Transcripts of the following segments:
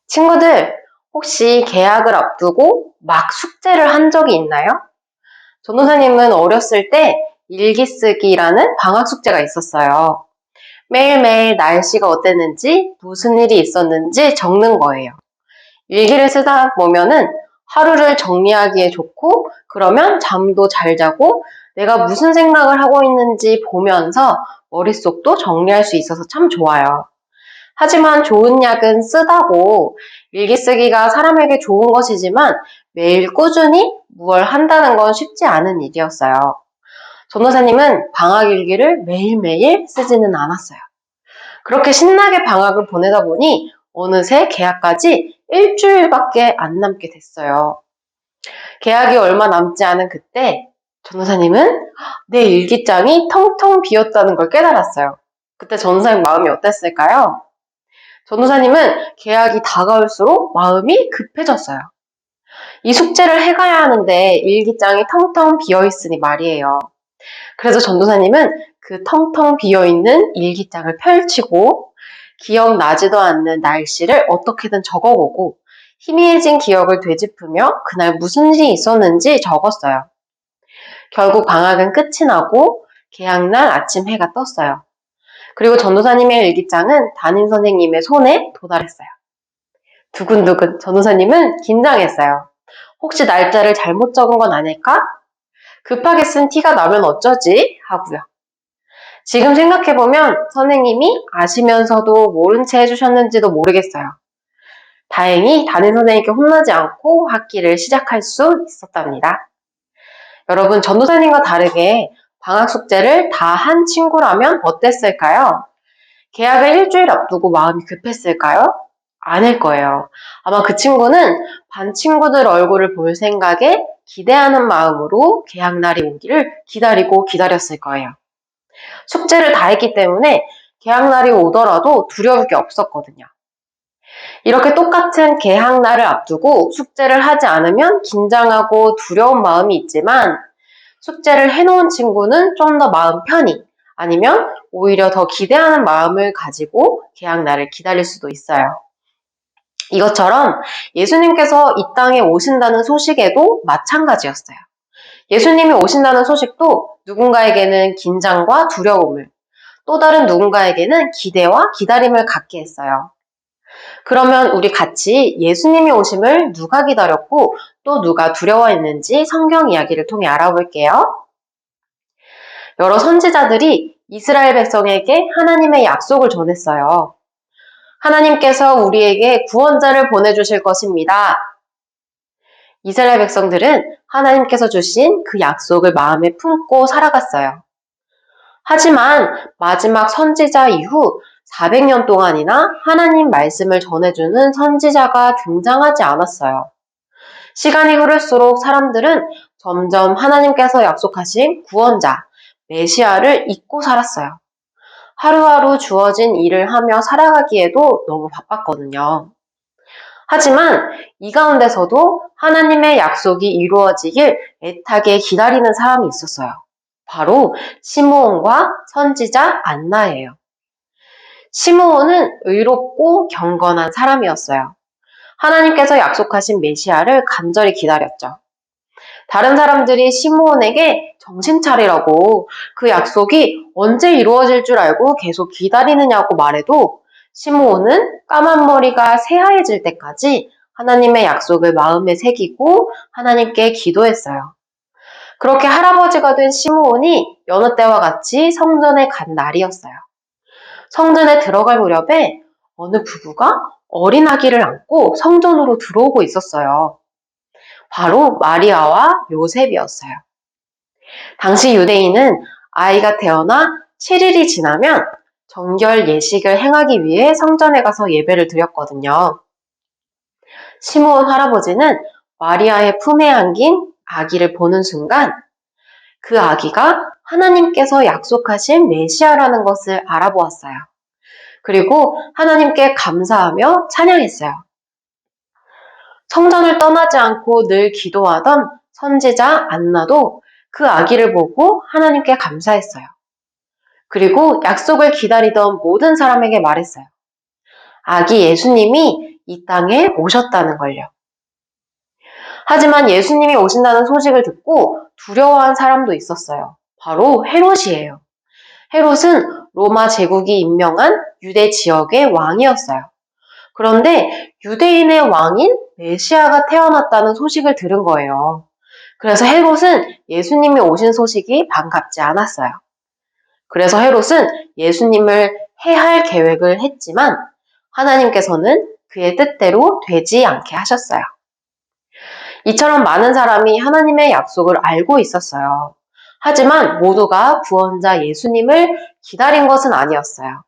친구들, 혹시 개학을 앞두고 막 숙제를 한 적이 있나요? 전도사님은 어렸을 때 일기 쓰기라는 방학 숙제가 있었어요. 매일매일 날씨가 어땠는지, 무슨 일이 있었는지 적는 거예요. 일기를 쓰다 보면은 하루를 정리하기에 좋고, 그러면 잠도 잘 자고, 내가 무슨 생각을 하고 있는지 보면서 머릿속도 정리할 수 있어서 참 좋아요. 하지만 좋은 약은 쓰다고 일기 쓰기가 사람에게 좋은 것이지만 매일 꾸준히 무얼 한다는 건 쉽지 않은 일이었어요. 전도사님은 방학 일기를 매일매일 쓰지는 않았어요. 그렇게 신나게 방학을 보내다 보니 어느새 개학까지 일주일밖에 안 남게 됐어요. 개학이 얼마 남지 않은 그때 전도사님은 내 일기장이 텅텅 비었다는 걸 깨달았어요. 그때 전도사님 마음이 어땠을까요? 전도사님은 개학이 다가올수록 마음이 급해졌어요. 이 숙제를 해가야 하는데 일기장이 텅텅 비어있으니 말이에요. 그래서 전도사님은 그 텅텅 비어있는 일기장을 펼치고 기억나지도 않는 날씨를 어떻게든 적어보고 희미해진 기억을 되짚으며 그날 무슨 일이 있었는지 적었어요. 결국 방학은 끝이 나고 개학날 아침 해가 떴어요. 그리고 전도사님의 일기장은 담임 선생님의 손에 도달했어요. 두근두근 전도사님은 긴장했어요. 혹시 날짜를 잘못 적은 건 아닐까? 급하게 쓴 티가 나면 어쩌지? 하고요. 지금 생각해보면 선생님이 아시면서도 모른 채 해주셨는지도 모르겠어요. 다행히 담임 선생님께 혼나지 않고 학기를 시작할 수 있었답니다. 여러분, 전도사님과 다르게 방학 숙제를 다 한 친구라면 어땠을까요? 개학을 일주일 앞두고 마음이 급했을까요? 아닐 거예요. 아마 그 친구는 반 친구들 얼굴을 볼 생각에 기대하는 마음으로 개학날이 오기를 기다리고 기다렸을 거예요. 숙제를 다 했기 때문에 개학날이 오더라도 두려울 게 없었거든요. 이렇게 똑같은 개학날을 앞두고 숙제를 하지 않으면 긴장하고 두려운 마음이 있지만 숙제를 해놓은 친구는 좀 더 마음 편히 아니면 오히려 더 기대하는 마음을 가지고 개학날을 기다릴 수도 있어요. 이것처럼 예수님께서 이 땅에 오신다는 소식에도 마찬가지였어요. 예수님이 오신다는 소식도 누군가에게는 긴장과 두려움을, 또 다른 누군가에게는 기대와 기다림을 갖게 했어요. 그러면 우리 같이 예수님이 오심을 누가 기다렸고 또 누가 두려워했는지 성경 이야기를 통해 알아볼게요. 여러 선지자들이 이스라엘 백성에게 하나님의 약속을 전했어요. 하나님께서 우리에게 구원자를 보내주실 것입니다. 이스라엘 백성들은 하나님께서 주신 그 약속을 마음에 품고 살아갔어요. 하지만 마지막 선지자 이후 400년 동안이나 하나님 말씀을 전해주는 선지자가 등장하지 않았어요. 시간이 흐를수록 사람들은 점점 하나님께서 약속하신 구원자, 메시아를 잊고 살았어요. 하루하루 주어진 일을 하며 살아가기에도 너무 바빴거든요. 하지만 이 가운데서도 하나님의 약속이 이루어지길 애타게 기다리는 사람이 있었어요. 바로 시므온과 선지자 안나예요. 시므온은 의롭고 경건한 사람이었어요. 하나님께서 약속하신 메시아를 간절히 기다렸죠. 다른 사람들이 시므온에게 정신 차리라고 그 약속이 언제 이루어질 줄 알고 계속 기다리느냐고 말해도 시므온은 까만 머리가 새하얘질 때까지 하나님의 약속을 마음에 새기고 하나님께 기도했어요. 그렇게 할아버지가 된 시므온이 여느 때와 같이 성전에 간 날이었어요. 성전에 들어갈 무렵에 어느 부부가 어린 아기를 안고 성전으로 들어오고 있었어요. 바로 마리아와 요셉이었어요. 당시 유대인은 아이가 태어나 7일이 지나면 정결 예식을 행하기 위해 성전에 가서 예배를 드렸거든요. 시므온 할아버지는 마리아의 품에 안긴 아기를 보는 순간 그 아기가 하나님께서 약속하신 메시아라는 것을 알아보았어요. 그리고 하나님께 감사하며 찬양했어요. 성전을 떠나지 않고 늘 기도하던 선지자 안나도 그 아기를 보고 하나님께 감사했어요. 그리고 약속을 기다리던 모든 사람에게 말했어요. 아기 예수님이 이 땅에 오셨다는 걸요. 하지만 예수님이 오신다는 소식을 듣고 두려워한 사람도 있었어요. 바로 헤롯이에요. 헤롯은 로마 제국이 임명한 유대 지역의 왕이었어요. 그런데 유대인의 왕인 메시아가 태어났다는 소식을 들은 거예요. 그래서 헤롯은 예수님이 오신 소식이 반갑지 않았어요. 그래서 헤롯은 예수님을 해할 계획을 했지만 하나님께서는 그의 뜻대로 되지 않게 하셨어요. 이처럼 많은 사람이 하나님의 약속을 알고 있었어요. 하지만 모두가 구원자 예수님을 기다린 것은 아니었어요.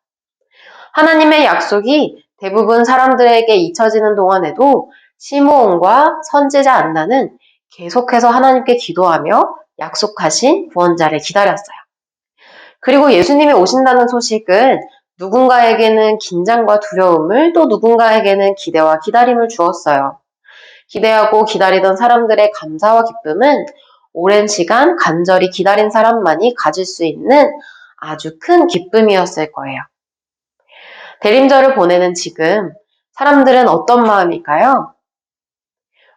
하나님의 약속이 대부분 사람들에게 잊혀지는 동안에도 시므온과 선지자 안나는 계속해서 하나님께 기도하며 약속하신 구원자를 기다렸어요. 그리고 예수님이 오신다는 소식은 누군가에게는 긴장과 두려움을, 또 누군가에게는 기대와 기다림을 주었어요. 기대하고 기다리던 사람들의 감사와 기쁨은 오랜 시간 간절히 기다린 사람만이 가질 수 있는 아주 큰 기쁨이었을 거예요. 대림절을 보내는 지금 사람들은 어떤 마음일까요?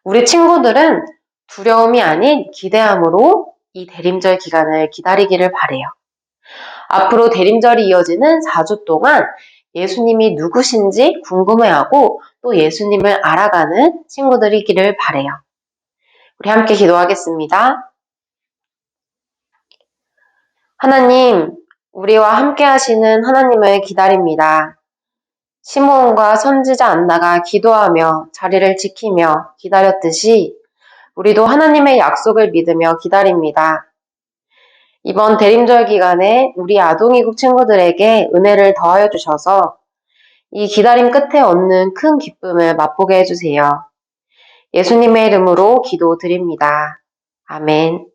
우리 친구들은 두려움이 아닌 기대함으로 이 대림절 기간을 기다리기를 바래요. 앞으로 대림절이 이어지는 4주 동안 예수님이 누구신지 궁금해하고 또 예수님을 알아가는 친구들이기를 바래요. 우리 함께 기도하겠습니다. 하나님, 우리와 함께 하시는 하나님을 기다립니다. 시므온과 선지자 안나가 기도하며 자리를 지키며 기다렸듯이 우리도 하나님의 약속을 믿으며 기다립니다. 이번 대림절 기간에 우리 아동이국 친구들에게 은혜를 더하여 주셔서 이 기다림 끝에 얻는 큰 기쁨을 맛보게 해주세요. 예수님의 이름으로 기도드립니다. 아멘.